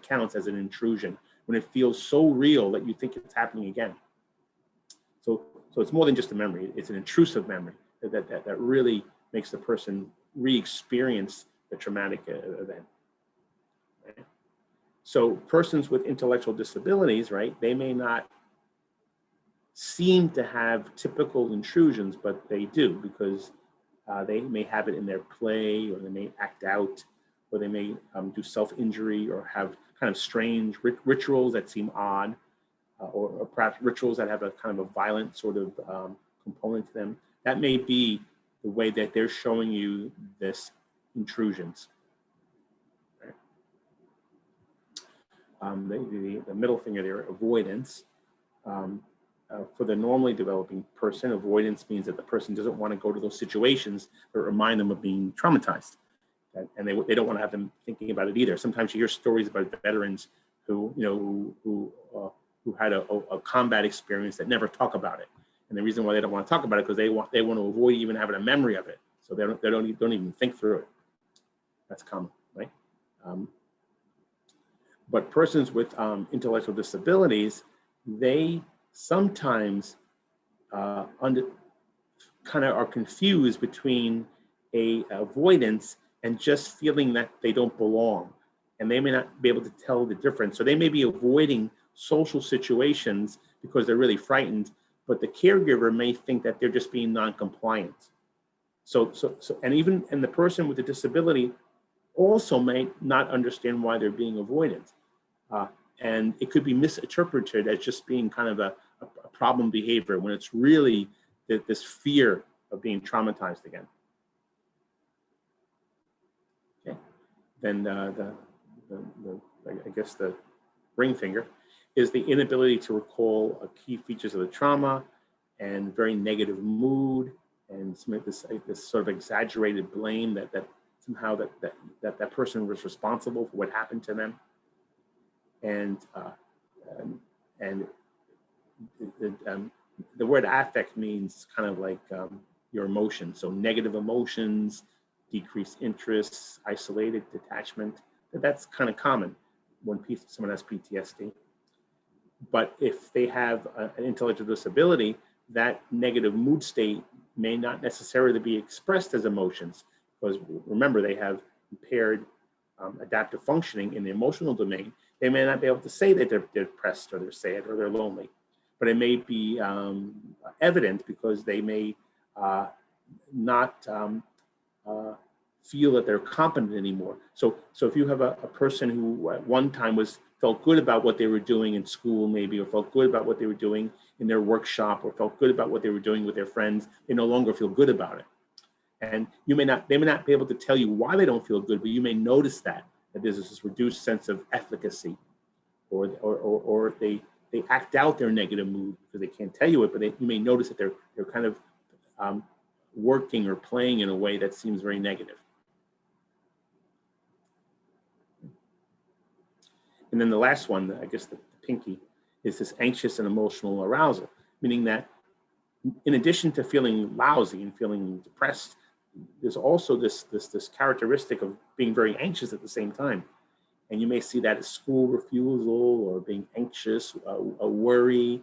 counts as an intrusion, when it feels so real that you think it's happening again. So it's more than just a memory. It's an intrusive memory that really makes the person re-experience the traumatic event. Right? So persons with intellectual disabilities, right, they may not seem to have typical intrusions, but they do, because they may have it in their play, or they may act out, or they may do self-injury, or have kind of strange rituals that seem odd, or perhaps rituals that have a kind of a violent sort of component to them. That may be the way that they're showing you this intrusions. Right? The middle finger there, avoidance. For the normally developing person, avoidance means that the person doesn't want to go to those situations that remind them of being traumatized. And they don't want to have them thinking about it either. Sometimes you hear stories about veterans who had a combat experience that never talk about it. And the reason why they don't want to talk about it is because they want to avoid even having a memory of it. So they don't even think through it. That's common, right? But persons with intellectual disabilities, they sometimes kind of are confused between a avoidance and just feeling that they don't belong, and they may not be able to tell the difference. So they may be avoiding social situations because they're really frightened, but the caregiver may think that they're just being non-compliant. And the person with the disability also may not understand why they're being avoidant. And it could be misinterpreted as just being kind of a problem behavior, when it's really this fear of being traumatized again. Okay. Then I guess the ring finger is the inability to recall key features of the trauma, and very negative mood, and this sort of exaggerated blame that somehow that person was responsible for what happened to them. And the word affect means kind of like your emotions. So negative emotions, decreased interests, isolated detachment. That's kind of common when someone has PTSD. But if they have an intellectual disability, that negative mood state may not necessarily be expressed as emotions, because remember, they have impaired adaptive functioning in the emotional domain. They may not be able to say that they're depressed, or they're sad, or they're lonely, but it may be evident because they may not feel that they're competent anymore. So if you have a person who at one time felt good about what they were doing in school, maybe, or felt good about what they were doing in their workshop, or felt good about what they were doing with their friends, they no longer feel good about it. And they may not be able to tell you why they don't feel good, but you may notice that there's this reduced sense of efficacy, or they act out their negative mood because they can't tell you it, but you may notice that they're kind of working or playing in a way that seems very negative. And then the last one, I guess the pinky, is this anxious and emotional arousal, meaning that in addition to feeling lousy and feeling depressed, there's also this characteristic of being very anxious at the same time. And you may see that as school refusal, or being anxious, a worry,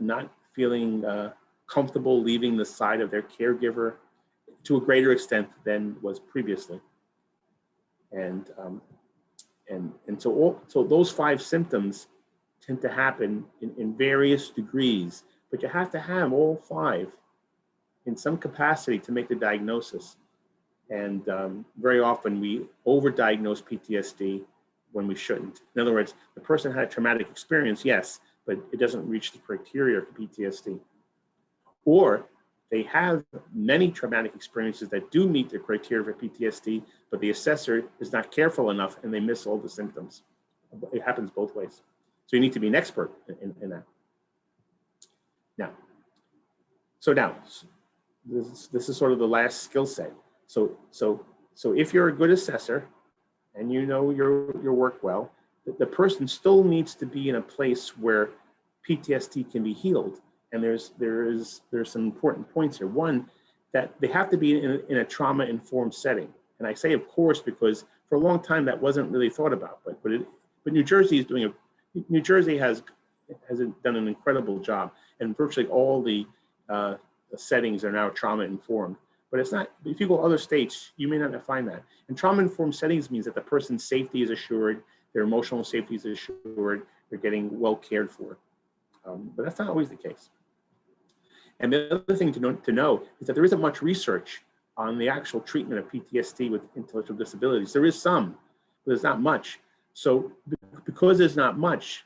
not feeling comfortable leaving the side of their caregiver to a greater extent than was previously. And so those 5 symptoms tend to happen in various degrees, but you have to have all 5 in some capacity to make the diagnosis. And very often we overdiagnose PTSD when we shouldn't. In other words, the person had a traumatic experience, yes, but it doesn't reach the criteria for PTSD. Or they have many traumatic experiences that do meet the criteria for PTSD, but the assessor is not careful enough and they miss all the symptoms. It happens both ways. So you need to be an expert in that. Now, this is sort of the last skill set. So if you're a good assessor and you know your work well, the person still needs to be in a place where PTSD can be healed. And there's some important points here. One, that they have to be in a trauma-informed setting. And I say, of course, because for a long time that wasn't really thought about. But New Jersey is New Jersey has done an incredible job, and virtually all the settings are now trauma-informed. But it's not. If you go to other states, you may not find that. And trauma-informed settings means that the person's safety is assured, their emotional safety is assured, they're getting well cared for. But that's not always the case. And the other thing to know is that there isn't much research on the actual treatment of PTSD with intellectual disabilities. There is some, but there's not much. So because there's not much,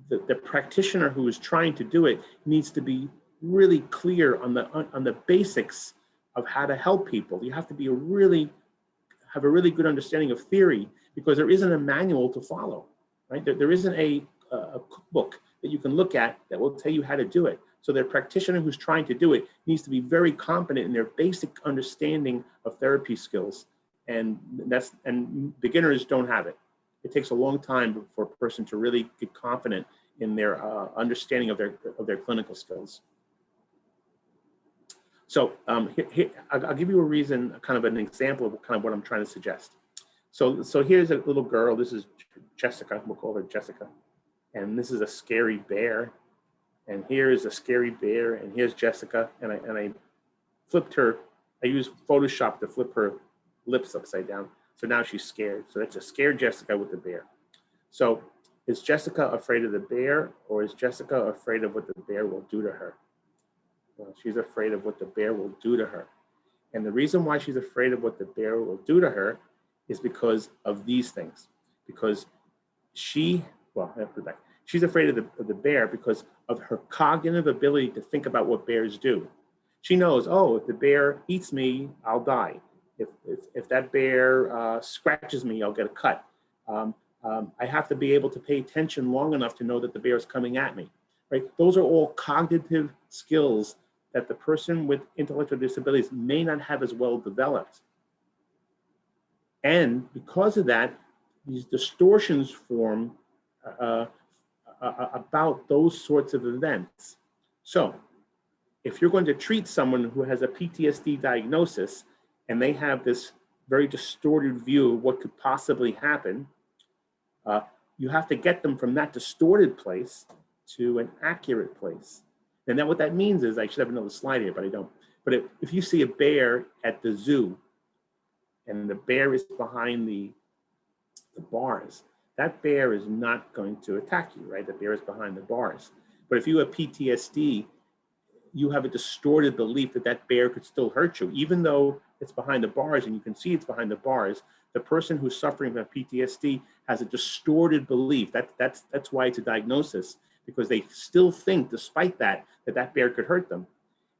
the practitioner who is trying to do it needs to be really clear on the basics of how to help people. You have to be have a really good understanding of theory, because there isn't a manual to follow, right? There isn't a cookbook that you can look at that will tell you how to do it. So the practitioner who's trying to do it needs to be very competent in their basic understanding of therapy skills. And beginners don't have it. It takes a long time for a person to really get confident in their understanding of their clinical skills. So here, I'll give you a reason, kind of an example of kind of what I'm trying to suggest. So here's a little girl. This is Jessica. We'll call her Jessica. And this is a scary bear. And here is a scary bear. And here's Jessica. And I flipped her. I used Photoshop to flip her lips upside down. So now she's scared. So that's a scared Jessica with the bear. So is Jessica afraid of the bear, or is Jessica afraid of what the bear will do to her? Well, she's afraid of what the bear will do to her. And the reason why she's afraid of what the bear will do to her is because of these things. Because she's afraid of the bear because of her cognitive ability to think about what bears do. She knows, oh, if the bear eats me, I'll die. If that bear scratches me, I'll get a cut. I have to be able to pay attention long enough to know that the bear is coming at me, right? Those are all cognitive skills that the person with intellectual disabilities may not have as well developed. And because of that, these distortions form about those sorts of events. So if you're going to treat someone who has a PTSD diagnosis and they have this very distorted view of what could possibly happen, you have to get them from that distorted place to an accurate place. And then what that means is, I should have another slide here, but I don't. But if you see a bear at the zoo and the bear is behind the bars, that bear is not going to attack you, right? The bear is behind the bars. But if you have PTSD, you have a distorted belief that that bear could still hurt you, even though it's behind the bars and you can see it's behind the bars. The person who's suffering from PTSD has a distorted belief. That's why it's a diagnosis, because they still think, despite that, that bear could hurt them.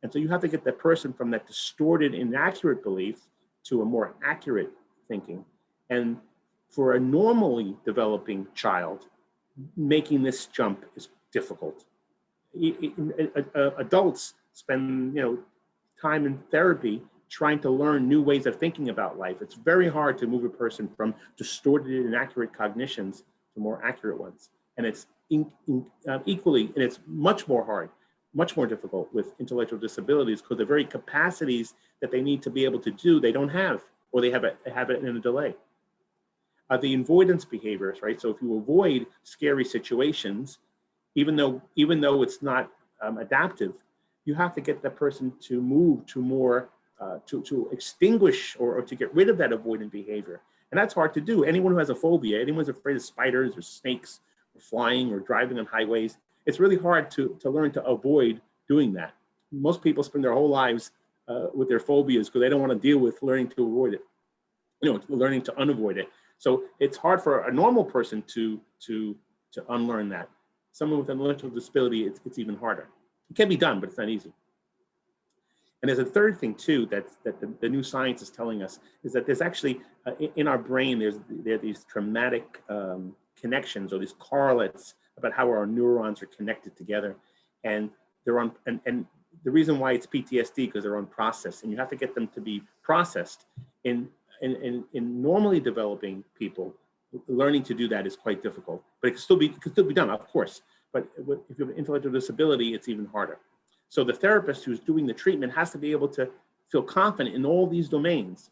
And so you have to get that person from that distorted, inaccurate belief to a more accurate thinking. And for a normally developing child, making this jump is difficult. Adults spend time in therapy trying to learn new ways of thinking about life. It's very hard to move a person from distorted, inaccurate cognitions to more accurate ones. And it's equally, and it's much more hard, much more difficult with intellectual disabilities, because the very capacities that they need to be able to do, they don't have, or they have it in a delay. The avoidance behaviors, right? So if you avoid scary situations, even though it's not adaptive, you have to get that person to move to more to extinguish or to get rid of that avoidant behavior. And that's hard to do. Anyone who has a phobia, anyone who's afraid of spiders or snakes or flying or driving on highways, it's really hard to learn to avoid doing that. Most people spend their whole lives with their phobias because they don't want to deal with learning to avoid it, learning to unavoid it. So it's hard for a normal person to unlearn that. Someone with an intellectual disability, it's even harder. It can be done, but it's not easy. And there's a third thing too that the new science is telling us, is that there's actually in our brain there are these traumatic connections, or these correlates about how our neurons are connected together, and they're on. And the reason why it's PTSD because they're unprocessed, and you have to get them to be processed. In normally developing people, learning to do that is quite difficult, but it can still be done, of course. But if you have an intellectual disability, it's even harder. So the therapist who's doing the treatment has to be able to feel confident in all these domains.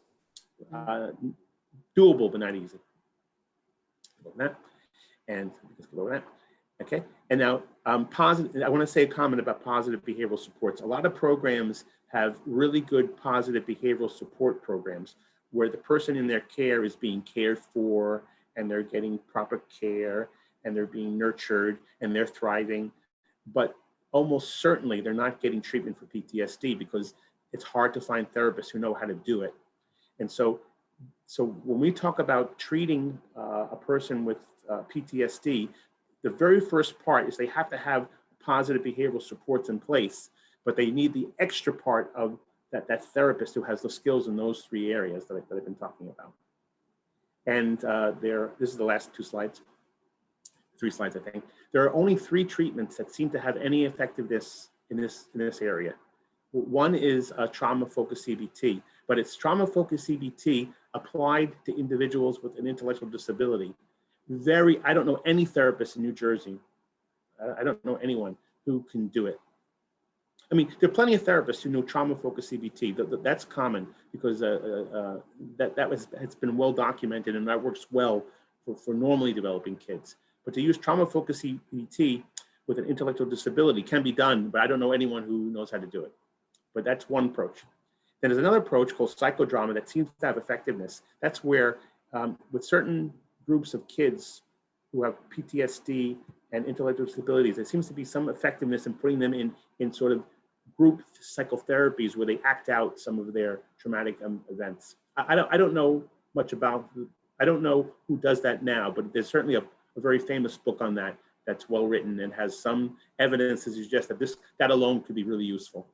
Doable, but not easy. And let's go over that. Okay. And now, positive. I want to say a comment about positive behavioral supports. A lot of programs have really good positive behavioral support programs where the person in their care is being cared for, and they're getting proper care, and they're being nurtured, and they're thriving. But almost certainly they're not getting treatment for PTSD because it's hard to find therapists who know how to do it. And so when we talk about treating a person with PTSD, the very first part is they have to have positive behavioral supports in place, but they need the extra part of that therapist who has the skills in those three areas that I've been talking about. And this is the last three slides, I think. There are only 3 treatments that seem to have any effectiveness in this area. One is a trauma-focused CBT, but it's trauma-focused CBT applied to individuals with an intellectual disability. I don't know any therapist in New Jersey. I don't know anyone who can do it. I mean, there are plenty of therapists who know trauma-focused CBT. That's common because it's been well documented, and that works well for normally developing kids. But to use trauma-focused CBT with an intellectual disability can be done, but I don't know anyone who knows how to do it. But that's one approach. Then there's another approach called psychodrama that seems to have effectiveness. That's where with certain groups of kids who have PTSD and intellectual disabilities, there seems to be some effectiveness in putting them in sort of group psychotherapies where they act out some of their traumatic events. I don't know much about, I don't know who does that now, but there's certainly a very famous book on that that's well written and has some evidence to suggest that that alone could be really useful.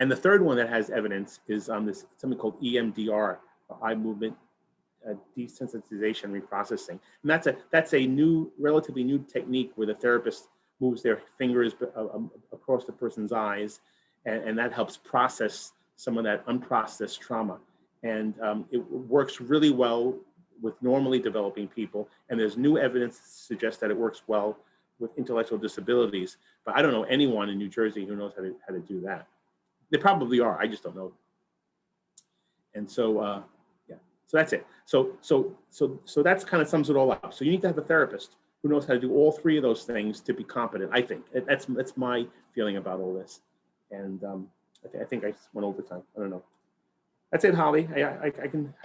And the third one that has evidence is something called EMDR, eye movement desensitization reprocessing. And that's a new, relatively new technique where the therapist moves their fingers across the person's eyes, and that helps process some of that unprocessed trauma. And it works really well with normally developing people, and there's new evidence to suggest that it works well with intellectual disabilities. But I don't know anyone in New Jersey who knows how to do that. They probably are, I just don't know. And so, yeah, so that's it. So that's kind of sums it all up. So you need to have a therapist who knows how to do all 3 of those things to be competent, I think. That's my feeling about all this. And I think I went over time, I don't know. That's it, Holly. I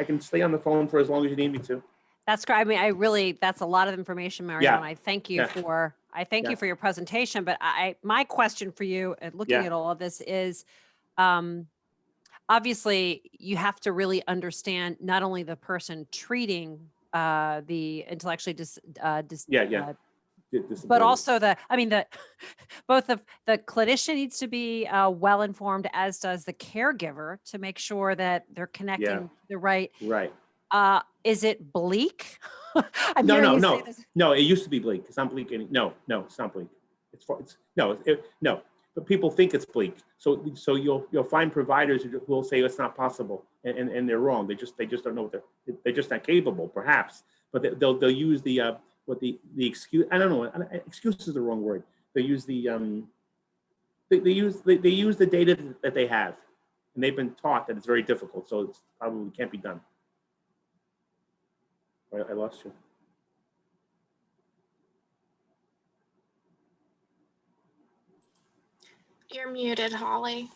can stay on the phone for as long as you need me to. That's great. I mean, that's a lot of information, Mario. Yeah. And I thank you for you for your presentation. But my question for you, looking at all of this, is obviously you have to really understand not only the person treating the intellectually but also both the clinician needs to be well informed, as does the caregiver, to make sure that they're connecting the right. Is it bleak? No, it used to be bleak. It's not bleak anymore. No, it's not bleak. No. But people think it's bleak. So you'll find providers who will say it's not possible, and they're wrong. They just don't know they're just not capable, perhaps. But they'll use the excuse. I don't know. Excuse is the wrong word. They use the they use the data that they have, and they've been taught that it's very difficult. So it probably can't be done. I lost you. You're muted, Holly.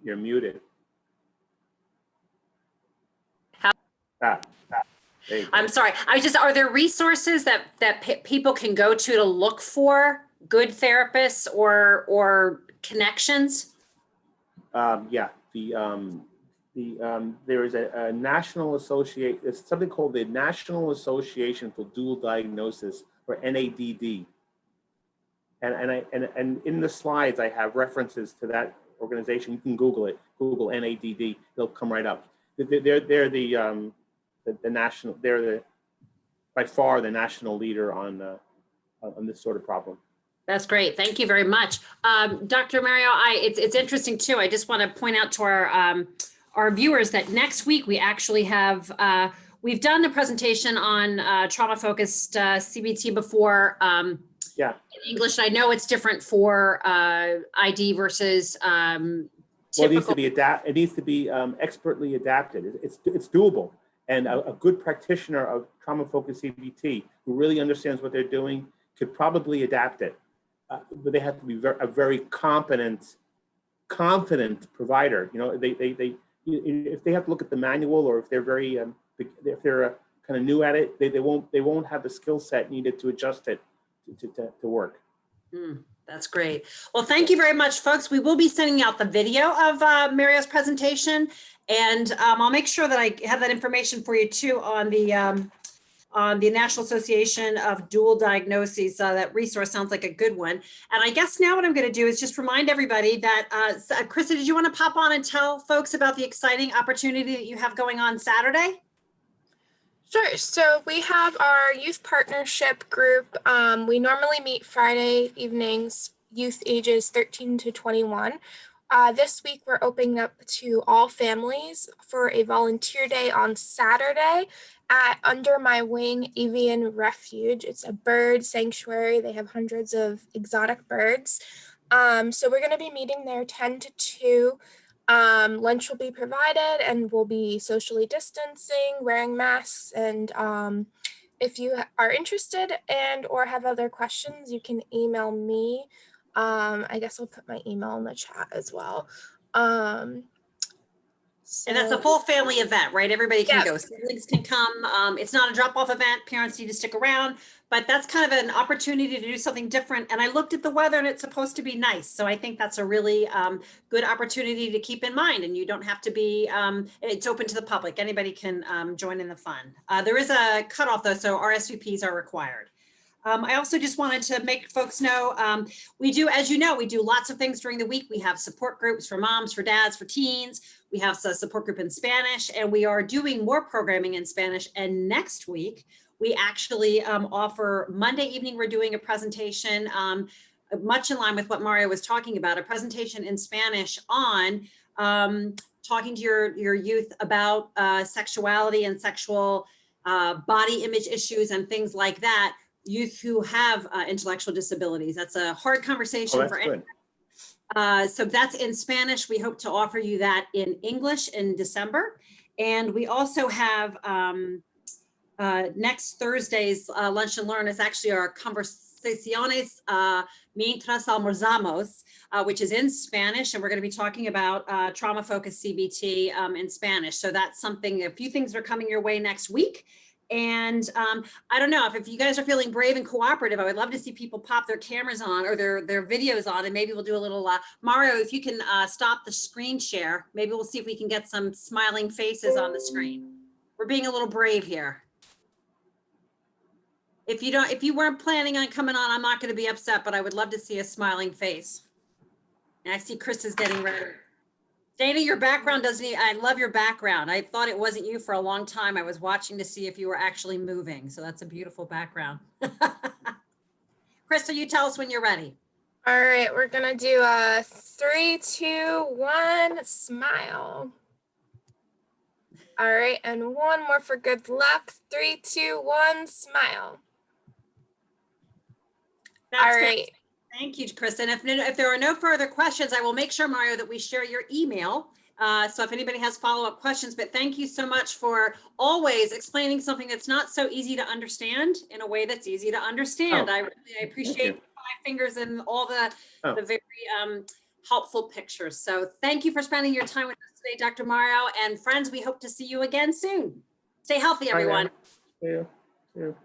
You're muted. I'm sorry. Are there resources that people can go to look for good therapists or connections? Yeah, there is a national association. It's something called the National Association for Dual Diagnosis, or NADD. And in the slides, I have references to that organization. You can Google it. Google NADD. They'll come right up. They're the national. They're by far the national leader on this sort of problem. That's great. Thank you very much. Dr. Mario, it's interesting too. I just want to point out to our viewers that next week we actually have, we've done the presentation on trauma-focused CBT before yeah. in English. I know it's different for ID versus well, it needs to be expertly adapted. It's doable. And a good practitioner of trauma-focused CBT who really understands what they're doing could probably adapt it. But they have to be a very confident provider. You know, if they have to look at the manual, or if they're very if they're kind of new at it, they won't have the skill set needed to adjust it to work. That's great. Well, thank you very much, folks. We will be sending out the video of Mario's presentation, and I'll make sure that I have that information for you too on the National Association of Dual Diagnoses. That resource sounds like a good one. And I guess now what I'm going to do is just remind everybody that, Krista, did you want to pop on and tell folks about the exciting opportunity that you have going on Saturday? Sure. So we have our youth partnership group. We normally meet Friday evenings, youth ages 13 to 21. This week, we're opening up to all families for a volunteer day on Saturday at Under My Wing Avian Refuge. It's a bird sanctuary. They have hundreds of exotic birds. So we're going to be meeting there 10 to 2. Lunch will be provided, and we'll be socially distancing, wearing masks. And if you are interested and or have other questions, you can email me. I guess I'll put my email in the chat as well. And that's a full family event, right? Everybody can go. Yep. Siblings can come. It's not a drop-off event. Parents need to stick around, but that's kind of an opportunity to do something different. And I looked at the weather, and it's supposed to be nice. So I think that's a really good opportunity to keep in mind. And you don't have to be, it's open to the public. Anybody can join in the fun. There is a cutoff though, so RSVPs are required. I also just wanted to make folks know, we do, as you know, we do lots of things during the week. We have support groups for moms, for dads, for teens. We have a support group in Spanish, and we are doing more programming in Spanish. And next week, we actually offer, Monday evening, we're doing a presentation, much in line with what Mario was talking about, a presentation in Spanish on talking to your youth about sexuality and sexual body image issues and things like that. Youth who have intellectual disabilities. That's a hard conversation for anyone. So that's in Spanish. We hope to offer you that in English in December. And we also have next Thursday's Lunch and Learn is actually our Conversaciones Mientras Almorzamos, which is in Spanish. And we're going to be talking about trauma-focused CBT in Spanish. So that's something, a few things are coming your way next week. And I don't know if you guys are feeling brave and cooperative, I would love to see people pop their cameras on or their videos on, and maybe we'll do a little, Mario, if you can stop the screen share, maybe we'll see if we can get some smiling faces on the screen. We're being a little brave here. If you weren't planning on coming on, I'm not going to be upset, but I would love to see a smiling face. And I see Chris is getting ready. Dana, your background I love your background. I thought it wasn't you for a long time. I was watching to see if you were actually moving. So that's a beautiful background. Krista, you tell us when you're ready. All right, we're gonna do a 3, 2, 1, smile. All right, and one more for good luck. 3, 2, 1, smile. That's all right. Thank you, Krista. And if there are no further questions, I will make sure, Mario, that we share your email. So if anybody has follow-up questions, but thank you so much for always explaining something that's not so easy to understand in a way that's easy to understand. I appreciate 5 fingers and all the very helpful pictures. So thank you for spending your time with us today, Dr. Mario. And friends, we hope to see you again soon. Stay healthy, everyone. Bye now. See you.